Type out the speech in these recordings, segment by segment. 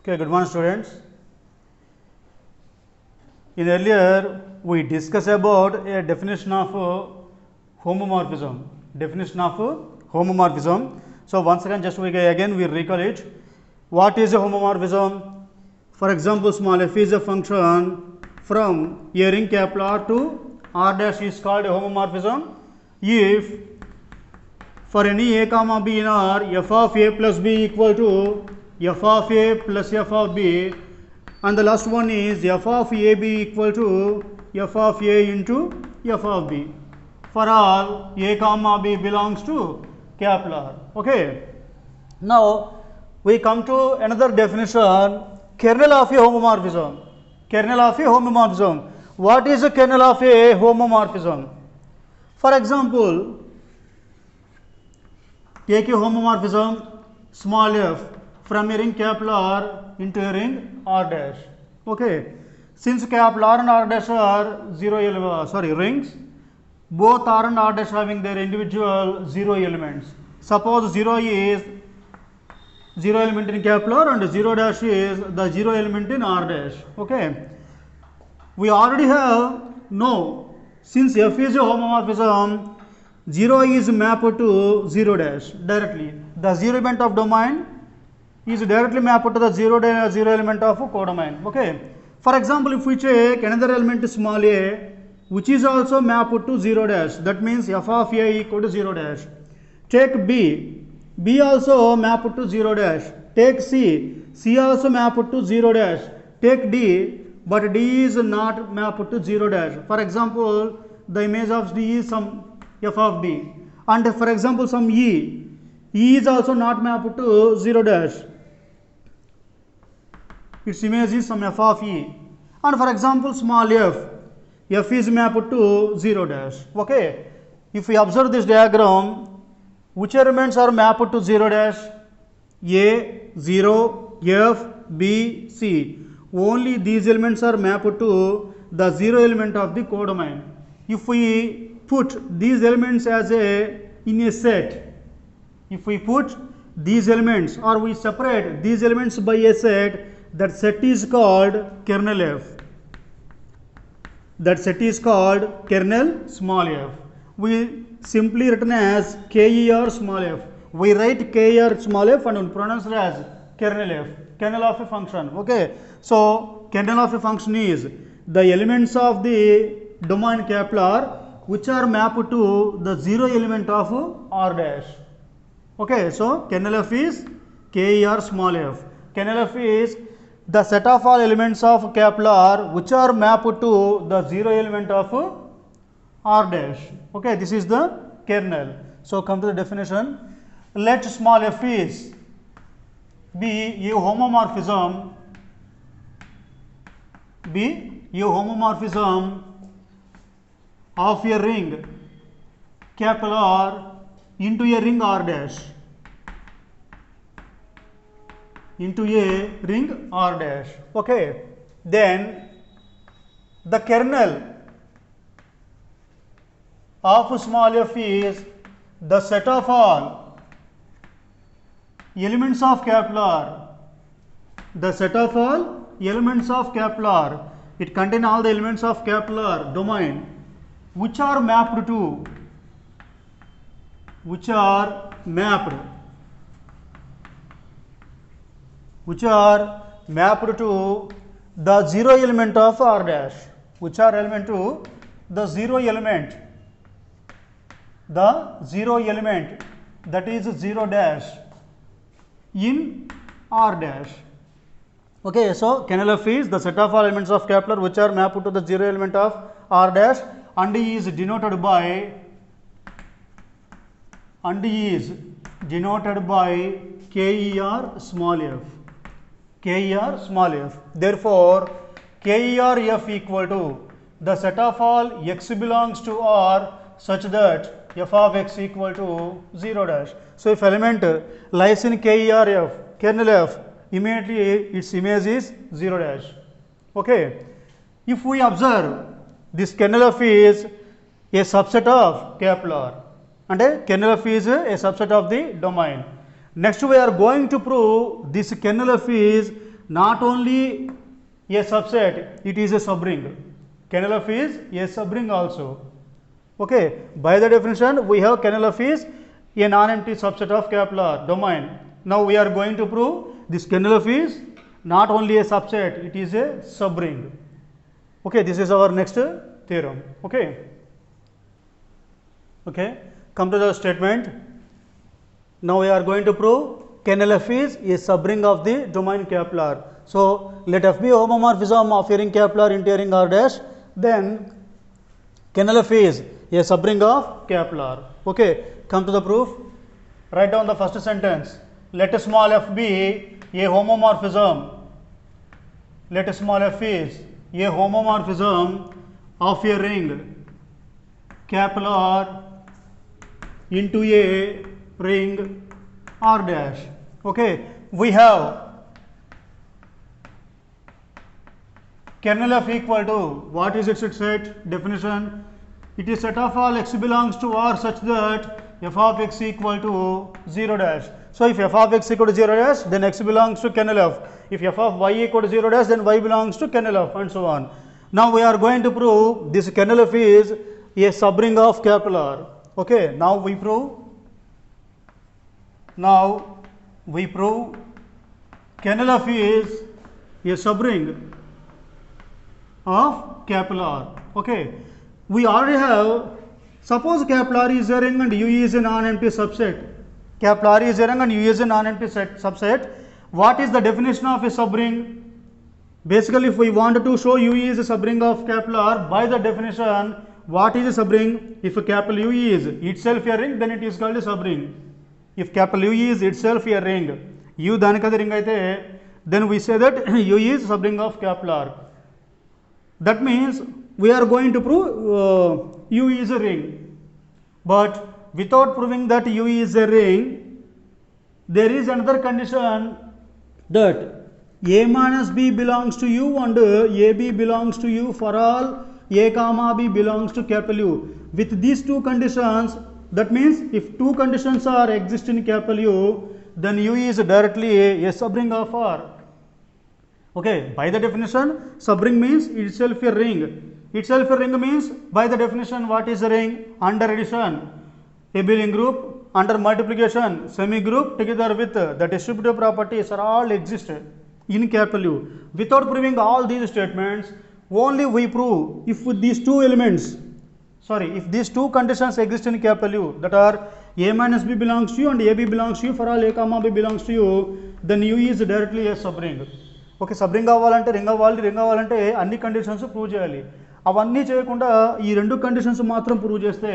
Okay, good morning students. In earlier we discussed about a definition of homomorphism. Definition of homomorphism. So once again just we recall it. What is a homomorphism? For example, small f is a function from a ring capital R to R dash is called a homomorphism if for any a comma b in R f of a plus b equal to f of a plus f of b, and the last one is f of a b equal to f of a into f of b for all a comma b belongs to capital R. Okay. Now we come to another definition, kernel of a homomorphism. Kernel of a homomorphism. What is the kernel of a homomorphism? For example, take a homomorphism small f from a ring capital R into a ring R dash. Okay. Since capital R and R dash are rings, both R and R dash having their individual 0 elements. Suppose 0 is 0 element in capital R and 0 dash is the 0 element in R dash. Okay. We already have since f is a homomorphism, 0 is mapped to 0 dash directly. The 0 element of domain is directly mapped to the 0 element of codomain. Okay. For example, if we take another element small a which is also mapped to 0 dash, that means f of a equal to 0 dash. Take b also mapped to 0 dash. Take c also mapped to 0 dash. Take d, but d is not mapped to 0 dash. For example, the image of d is some f of d, and for example some e is also not mapped to 0 dash. Its image is some f of e, and for example small f is mapped to 0 dash. Okay. If we observe this diagram, which elements are mapped to 0 dash? A, 0, f, b, c. Only these elements are mapped to the 0 element of the codomain. If we put these elements as in a set, if we put these elements or we separate these elements by a set, that set is called kernel f. That set is called kernel small f. We simply written as KER small f. We write KER small f and we pronounce it as kernel f, kernel of a function. Okay. So kernel of a function is the elements of the domain capital R which are mapped to the 0 element of R dash. Okay. So kernel f is KER small f. Kernel f is the set of all elements of capital R which are mapped to the 0 element of R dash. Okay, this is the kernel. So come to the definition. Let small f is be a homomorphism of a ring capital R into a ring R dash. Into a ring R dash. Okay. Then the kernel of small f is the set of all elements of capital R. The set of all elements of capital R. It contains all the elements of capital R domain which are mapped to the 0 element of R dash, which are element to the 0 element, that is 0 dash in R dash. Okay. So kernel f is the set of all elements of capital which are mapped to the 0 element of R dash, and is denoted by KER small f. KER small f. Therefore, KER f equal to the set of all x belongs to R such that f of x equal to 0 dash. So if element lies in KER f, kernel f, immediately its image is 0 dash. Okay. If we observe this kernel f is a subset of capital R, and kernel f is a subset of the domain. Next we are going to prove this kernel f is not only a subset, it is a subring. Kernel F is a subring also. Okay, by the definition, we have kernel F is a non-empty subset of capital R domain. Now we are going to prove this kernel F is not only a subset, it is a subring. Okay, this is our next theorem. Okay. Okay, come to the statement. Now we are going to prove kernel F is a subring of the domain capital R. So let F be homomorphism of a ring capital R into a ring R dash, then kernel F is a subring of capital R. Okay, come to the proof. Write down the first sentence. Let small f be a homomorphism. Let small f is a homomorphism of a ring capital R into a ring R dash. Okay, we have kernel F equal to, what is its set? Definition: it is set of all x belongs to R such that f of x equal to 0 dash. So if f of x equal to 0 dash, then x belongs to kernel F. If f of y equal to 0 dash, then y belongs to kernel F, and so on. Now we are going to prove this kernel F is a subring of capital R. Okay, now we prove kernel F is a subring of capital R. Okay, we already have, suppose capital R is a ring and U is a non-empty subset. Capital R is a ring and U is a non-empty subset. What is the definition of a subring? Basically, if we wanted to show U is a subring of capital R, by the definition, what is a subring? If a capital U is itself a ring, then it is called a subring. If capital U is itself a ring, U danikada ring aithe, then we say that U is subring of capital R. That means we are going to prove U is a ring, but without proving that U is a ring, there is another condition that A minus B belongs to U and AB belongs to U for all A comma B belongs to capital U. With these two conditions, that means if two conditions are exist in capital U, then U is directly a subring of R. Okay, by the definition, subring means itself a ring. Itself a ring means, by the definition, what is a ring? Under addition, abelian group, under multiplication, semi group together with the distributive properties are all exist in capital U. Without proving all these statements, only we prove if these two elements, if these two conditions exist in capital U, that are A minus B belongs to U and AB belongs to U for all A comma B belongs to U, then U is directly a subring. Okay, subring అవ్వాలంటే ring అవ్వాలంటే అన్ని conditions prove చేయాలి. అవన్నీ చేయకుండా ఈ రెండు conditions మాత్రం prove చేస్తే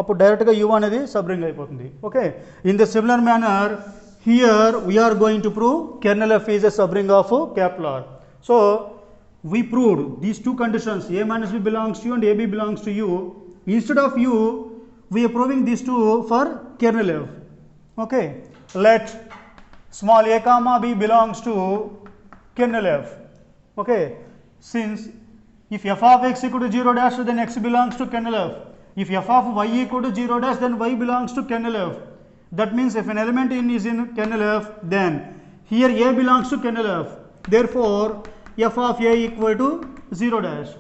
అప్పుడు డైరెక్ట్గా యూ అనేది సబ్రింగ్ అయిపోతుంది. Okay, in the similar manner here we are going to prove kernel f is a subring of capital R. So we proved these two conditions, A minus B belongs to U and AB belongs to U. Instead of U, we are proving these two for kernel F. Okay, let small a comma b belongs to kernel F. Okay, since if f of x equal to 0 dash, then x belongs to kernel F. If f of y equal to 0 dash, then y belongs to kernel F. That means if an element is in kernel F, then here A belongs to kernel F. Therefore f of A equal to 0 dash.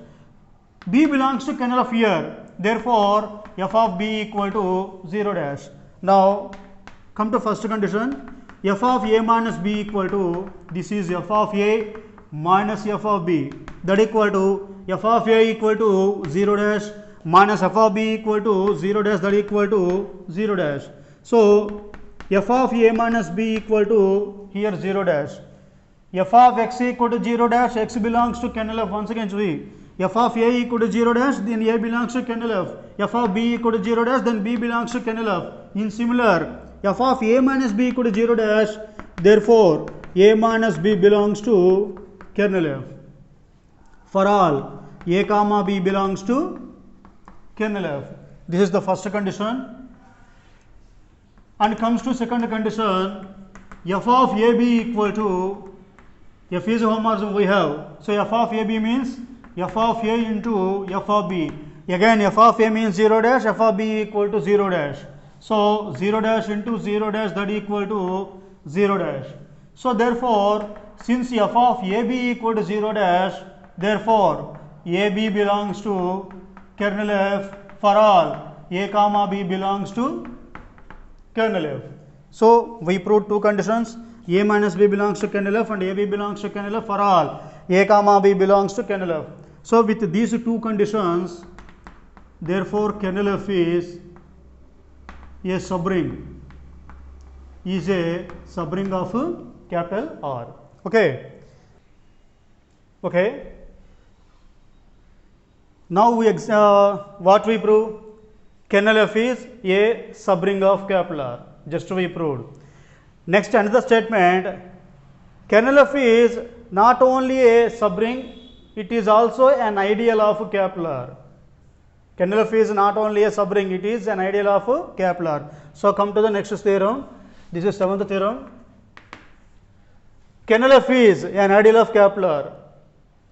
B belongs to kernel of here. Therefore f of B equal to 0 dash. Now come to first condition. F of A minus B equal to, this is f of A minus f of B, that equal to f of A equal to 0 dash minus f of B equal to 0 dash, that equal to 0 dash. So f of A minus B equal to here 0 dash. F of x equal to 0 dash, x belongs to kernel F. Once again see, f of A equal to 0 dash, then A belongs to kernel F. F of B equal to 0 dash, then B belongs to kernel F. In similar, f of A minus B equal to 0 dash, therefore A minus B belongs to kernel F. For all A comma B belongs to kernel F. This is the first condition. And comes to second condition, f of AB equal to, F is a homomorphism we have. So f of AB means f of A into f of B. Again f of A means 0 dash, f of B equal to 0 dash. So 0 dash into 0 dash, that equal to 0 dash. So therefore, since f of AB equal to 0 dash, therefore AB belongs to kernel F for all A comma B belongs to kernel F. So we proved two conditions, A minus B belongs to kernel F and AB belongs to kernel F for all A comma B belongs to kernel F. So with these two conditions, therefore kernel F is a subring, of capital R. Okay. Okay. Now we what we prove? Kernel F is a subring of capital R. Just we proved. Next, another statement. Kernel F is not only a subring, it is also an ideal of capital R. Kernel F is not only a subring, it is an ideal of capital R. So come to the next theorem. This is seventh theorem. Kernel F is an ideal of capital R.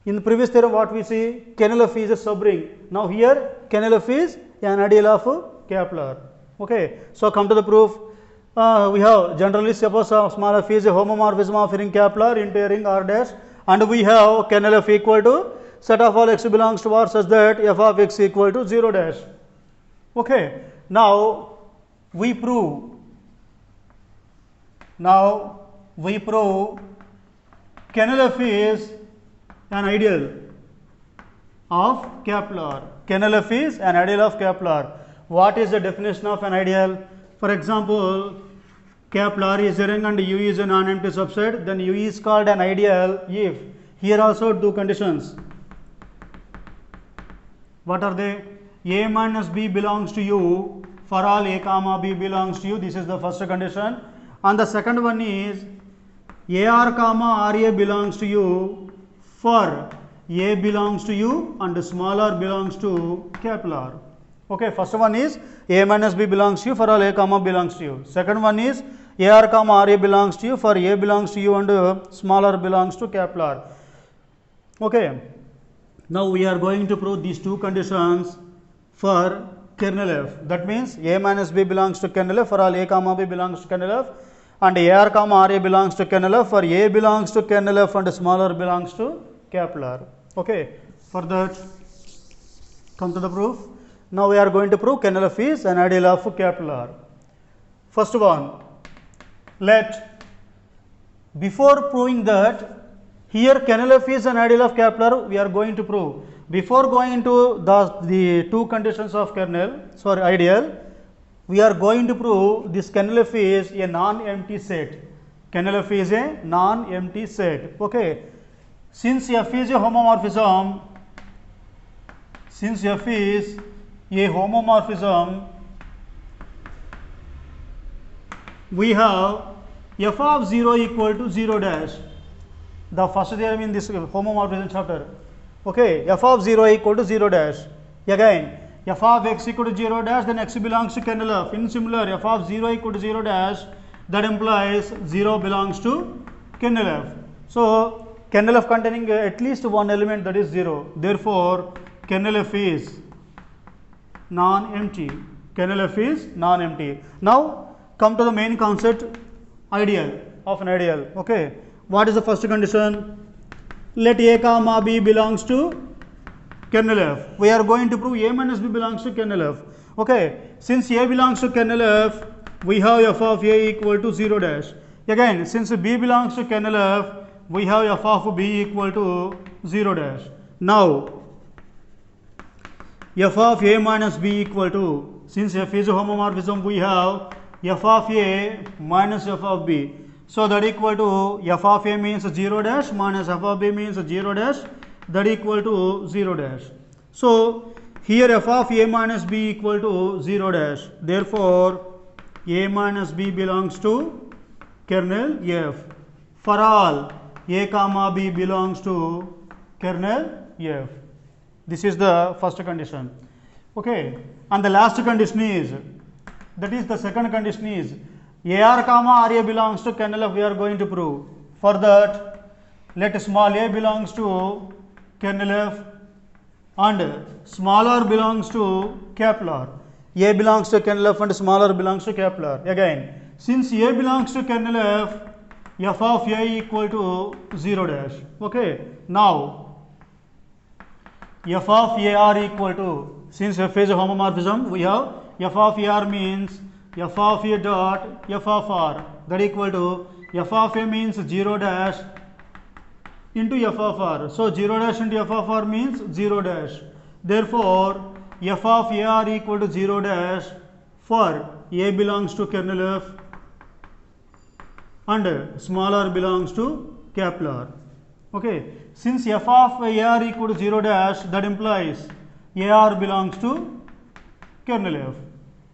In the previous theorem, what we see? Kernel F is a subring. Now here, kernel F is an ideal of capital R. Okay. So come to the proof. We have generally suppose small f is a homomorphism of ring capital R into a ring R dash, and we have kernel F equal to set of all x belongs to R such that f of x equal to 0 dash. Okay. Now we prove kernel F is an ideal of capital R. Kernel F is an ideal of capital R. What is the definition of an ideal? For example, capital R is a ring and U is a non-empty subset, then U is called an ideal if here also two conditions. What are they? A minus B belongs to U for all A comma B belongs to U. This is the first condition. And the second one is AR comma RA belongs to U for A belongs to U and small r belongs to capital R. Okay, first one is A minus B belongs to U for all A comma belongs to U. Second one is AR comma RA belongs to U for A belongs to U and small r belongs to capital R. Okay. Now we are going to prove these two conditions for kernel F. That means A minus B belongs to kernel F for all A comma B belongs to kernel F, and AR comma RA belongs to kernel F for A belongs to kernel F and small r belongs to capital R. Okay. For that, come to the proof. Now we are going to prove kernel F is an ideal of capital R. First one, before proving that here kernel F is an ideal of capital R, we are going to prove. Before going into the two conditions of ideal, we are going to prove this kernel F is a non-empty set. Kernel F is a non-empty set. Okay. Since F is a homomorphism, we have f of 0 equal to 0 dash. The first theorem in this homomorphism chapter. Okay, f of 0 equal to 0 dash. Again, f of x equal to 0 dash, then x belongs to kernel F. In similar, f of 0 equal to 0 dash, that implies 0 belongs to kernel F. So kernel F containing at least one element, that is 0. Therefore, kernel F is non-empty. Kernel F is non-empty. Now come to the main concept, ideal of an ideal. Okay. What is the first condition? Let A comma B belongs to kernel F. We are going to prove A minus B belongs to kernel F. Okay. Since A belongs to kernel F, we have f of A equal to 0 dash. Again, since B belongs to kernel F, we have f of B equal to 0 dash. Now, f of A minus B equal to, since f is a homomorphism, we have f of A minus f of B. So that equal to f of A means 0 dash minus f of B means 0 dash, that equal to 0 dash. So here f of A minus B equal to 0 dash. Therefore, A minus B belongs to kernel F. For all A comma B belongs to kernel F. This is the first condition. Okay. And the last condition is, that is the second condition is, AR comma RA belongs to kernel F. We are going to prove. For that, let small a belongs to kernel F and small r belongs to capital R. A belongs to kernel F and small r belongs to capital R. Again, since A belongs to kernel F, f of a equal to 0 dash. Okay, now f of ar equal to, since f is a homomorphism, we have f of ar means f of a dot f of r, that equal to f of a means 0 dash into f of r. So 0 dash into f of r means 0 dash. Therefore f of ar equal to 0 dash for a belongs to kernel f and small r belongs to capital R. Okay, since f of ar equal to 0 dash, that implies ar belongs to kernel f.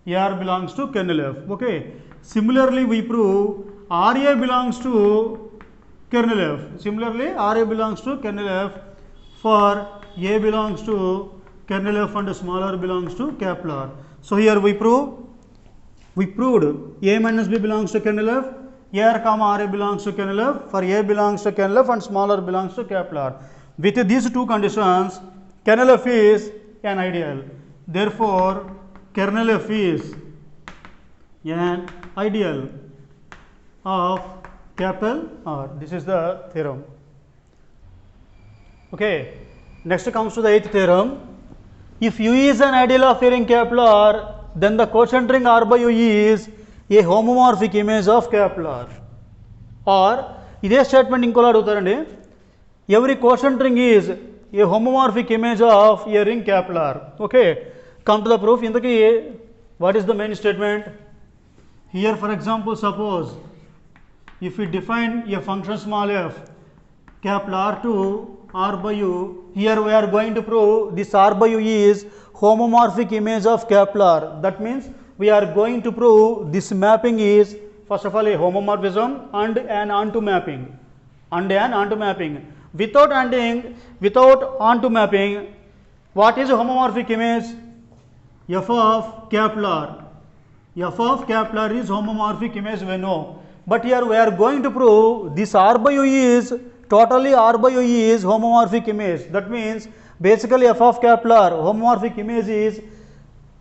ar belongs to kernel f. Okay, similarly we prove ra belongs to kernel f. Similarly ra belongs to kernel f for a belongs to kernel f and small r belongs to capital R. So here we proved a minus b belongs to kernel f, ar comma ra belongs to kernel f, for a belongs to kernel f and small r belongs to capital R. With these two conditions, kernel f is an ideal. Therefore kernel f is an ideal of capital R. This is the theorem. Okay, next comes to the eighth theorem. If U is an ideal of a ring capital R, then the quotient ring R by U is a homomorphic image of capital R. Or ఇదే statement ఇంకోలా అడుగుతారండి, every quotient ring is a homomorphic image of a ring capital R. Okay, come to the proof. ఇంతకీ what is the main statement? Here for example, suppose if we define a function small f capital R to R by U, here we are going to prove this R by U is homomorphic image of capital R. That means we are going to prove this mapping is first of all a homomorphism and an onto mapping. Without onto mapping, what is a homomorphic image? F of capital R. F of capital R is homomorphic image, we know. But here we are going to prove this R by U is totally R by U is homomorphic image. That means basically f of capital R homomorphic image is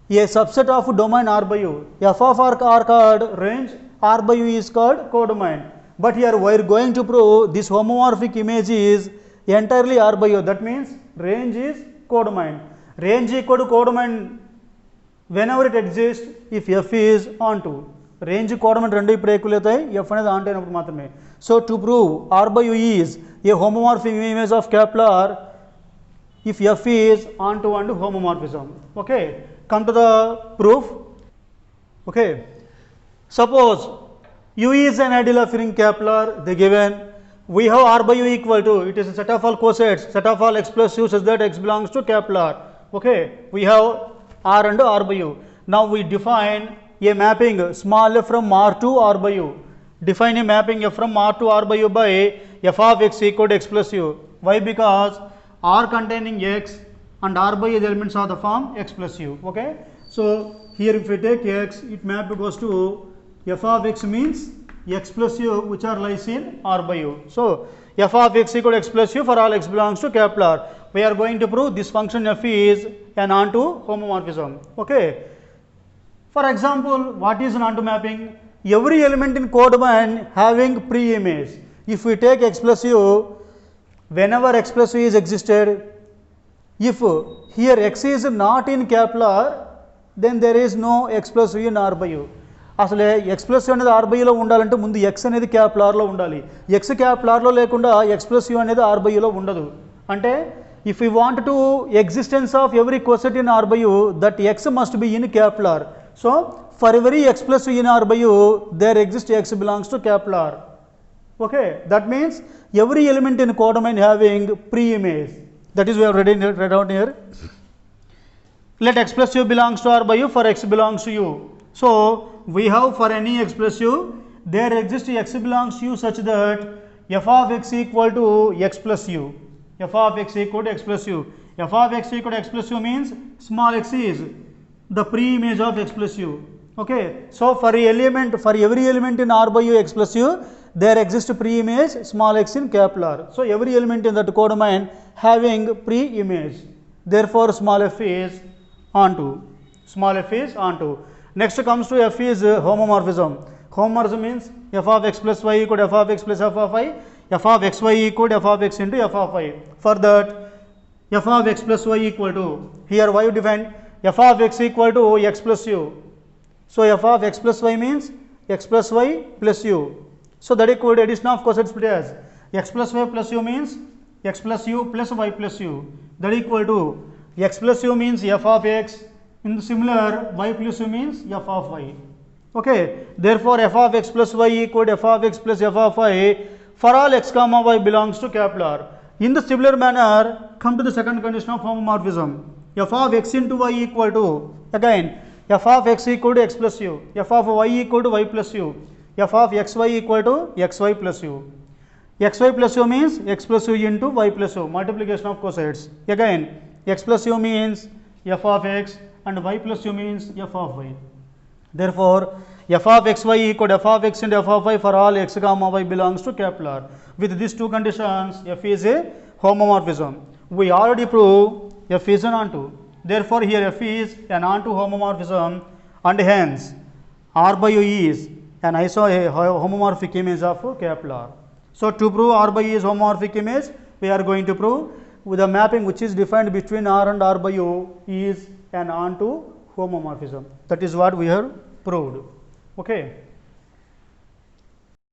a subset of domain R by U. F of R are called range, R by U is called codomain. But here we are going to prove this homomorphic image is entirely R by U. That means range is codomain. Range equal to codomain whenever it exists if f is onto. Range codomain రెండు ఇప్పుడు equal అవుతాయి f అనేది ఆంటూ అయినప్పుడు మాత్రమే. So to prove R by U is a homomorphic image of capital R if f is onto and homomorphism. Okay, come to the proof. Okay, suppose U is an ideal of ring capital R, they given we have R by U equal to, it is a set of all cosets, set of all x plus u such that x belongs to capital R. Okay, we have R and R by U. Now we define a mapping small f from R to R by U. Define a mapping f from R to R by U by f of x equal to x plus u. Why? Because R containing x and R by U elements are the form x plus u. Okay, so here if we take x, it map goes to f of x means x plus u which are lies in R by U. So f of x equal to x plus u for all x belongs to capital R. We are going to prove this function f is an onto homomorphism. Okay, for example, what is an onto mapping? Every element in codomain having pre-image. If we take x plus u, whenever x plus u is existed, if here x is not in capital R, then there is no x plus u in R by U. అసలే X plus U అనేది R by యూలో ఉండాలంటే ముందు X అనేది capital ఆర్లో ఉండాలి. X capital ఆర్లో లేకుండా x plus U అనేది R by యూలో ఉండదు. అంటే if you want to existence of every coset in R by U, that x must be in capital R. So for every x plus U in R by U, there exist x belongs to capital R. Okay, that means every element in codomain having pre-image. That is we have read out here. Let x plus u belongs to R by U for x belongs to u. So we have for any x plus u, there exists x belongs to u such that f of x equal to x plus u. F of x equal to x plus u. F of x equal to x plus u means small x is the pre-image of x plus u. Okay, so for every element in R by U x plus u, there exists pre-image small x in capital R. So every element in that codomain having pre-image. Therefore small f is onto. Small f is onto. Next comes to f is homomorphism. Homomorphism means f of x plus y equal to f of x plus f of y, f of x y equal to f of x into f of y. For that, f of x plus y equal to, here y you define f of x equal to x plus u. So f of x plus y means x plus y plus u. So that equal to addition of cosine split as x plus y plus u means x plus u plus y plus u. That equal to x plus u means f of x, in the similar y plus u means f of y. Okay. Therefore, f of x plus y equal to f of x plus f of y for all x comma y belongs to capital R. In the similar manner, come to the second condition of homomorphism. F of x into y equal to, again, f of x equal to x plus u, f of y equal to y plus u, f of xy equal to xy plus u. Xy plus u means x plus u into y plus u, multiplication of cosines. Again, x plus u means f of x and y plus u means f of y. Therefore, f of xy equal to f of x into f of y for all x comma y belongs to capital R. With these two conditions, f is a homomorphism. We already proved f is an onto. Therefore, here f is an onto homomorphism, and hence R by U is an homomorphic image of capital R. So, to prove R by U is homomorphic image, we are going to prove with the mapping which is defined between R and R by U is an onto homomorphism. That is what we have proved. Okay.